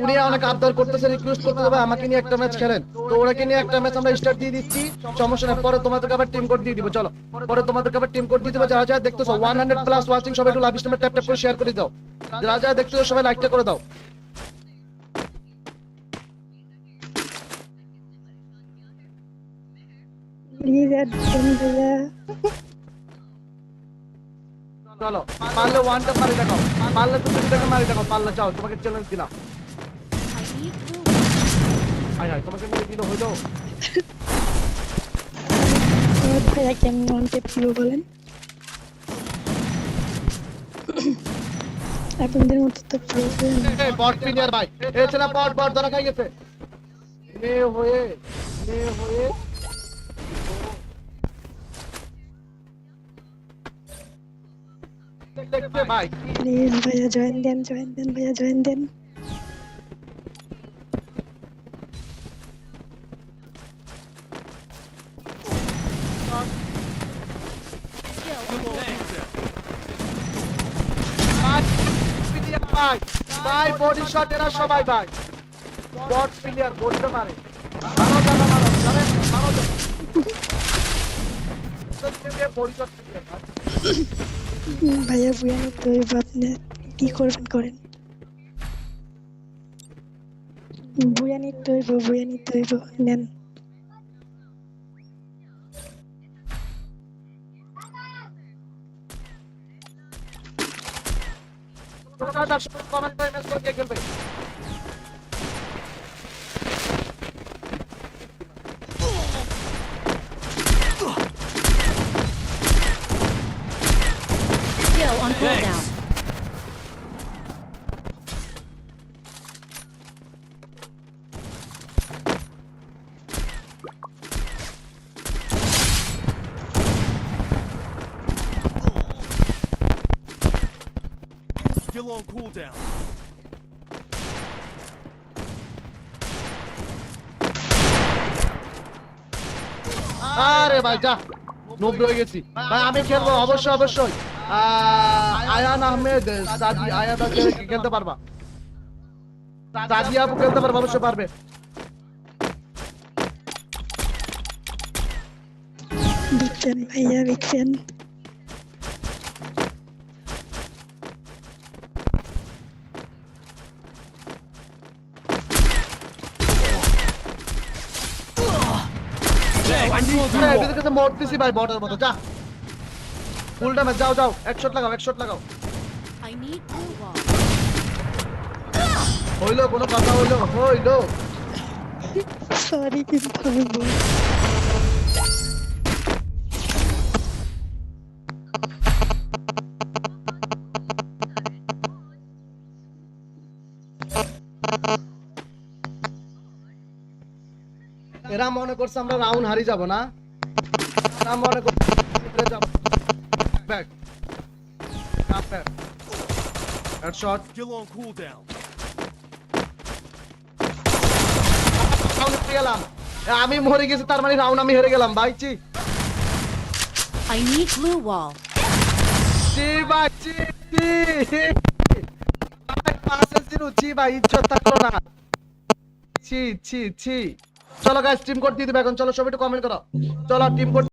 উনি অনেক আবদার করতেছে, রিকোয়েস্ট করতেছে ভাই আমাকে নিয়ে একটা ম্যাচ খেলেন। তো ওরাকে নিয়ে একটা ম্যাচ আমরা স্টার্ট দিয়ে দিচ্ছি, সমস্যা নেই। পরে তোমাদেরকে আবার টিম কোড দিয়ে দিব। চলো পরে তোমাদেরকে আবার টিম কোড দিয়ে দিব। যারা যারা দেখতেছো 100 প্লাস ওয়াচিং, সবাই একটু লাভ স্ট্রিমে ট্যাপ ট্যাপ করে শেয়ার করে দাও। যারা যারা দেখতেছো সবাই লাইকটা করে দাও। প্লিজ অ্যাড দেন ভাইয়া। চলো পারলে ওয়ানটা মারি দেখাও, পারলে তুমি দুটাকে মারি দেখাও, পারলে যাও, তোমাকে চ্যালেঞ্জ দিলাম। হাই হাই, তোমাকে মেরে দিল হইলো। ভাইয়া কেমন ওয়ানটেপ ছিল বলেন? আপনাদের মতো তো প্রবলেম। বট প্লেয়ার ভাই, এ ছেলে বট বট ধরা খাই গেছে। মেয়ে হয়ে দেখতে ভাই। প্লিজ ভাইয়া জয়েন দেন ভাইয়া জয়েন দেন। ভাই ভাই বডি শট এরা সবাই ভাই বট প্লেয়ার বলতে পারে। মারো জানা মারো জানেন মারো বডি শট প্লেয়ার। ভাইয়া বুয়া নিতে হইব, আপনি কি করবেন করেন। বুয়া নিতে হইব নেন। তোমরা দর্শক কমেন্ট করে মেসেজ করে খেলবে। Still on cooldown. Still on cooldown. আরে ভাই যা নোব হয়ে গেছি ভাই। আমি খেলবো অবশ্যই। আয়ান আহমেদ সাদি আয়াত খেলতে পারবা, সাদি আপু খেলতে পারবা, অবশ্যই পারবে। বিগ ফ্যান ভাইয়া, বিগ ফ্যান। মরতেছি ভাই বটের মতো। যা ফুল ড্যামেজ, যাও যাও, এক শট লাগাও। I need blue wall. হইলো কোনো কথা হইলো। সরি কিন্তু আমি বল। এরা মনে করছে আমরা রাউন্ড হারিয়ে যাব না, এরা মনে করছে যাব back up back headshot. Still on cooldown. গেলাম, আমি মরে গেছি, তার মানে রাউন্ড আমি হেরে গেলাম ভাই। I need blue wall. ভাই পাশে ছিল ভাই, ইজ্জত থাকলো না। চলো গাইস টিম কোড দিয়ে দিবে এখন। চলো সবাই একটু কমেন্ট করো। চলো টিম কোড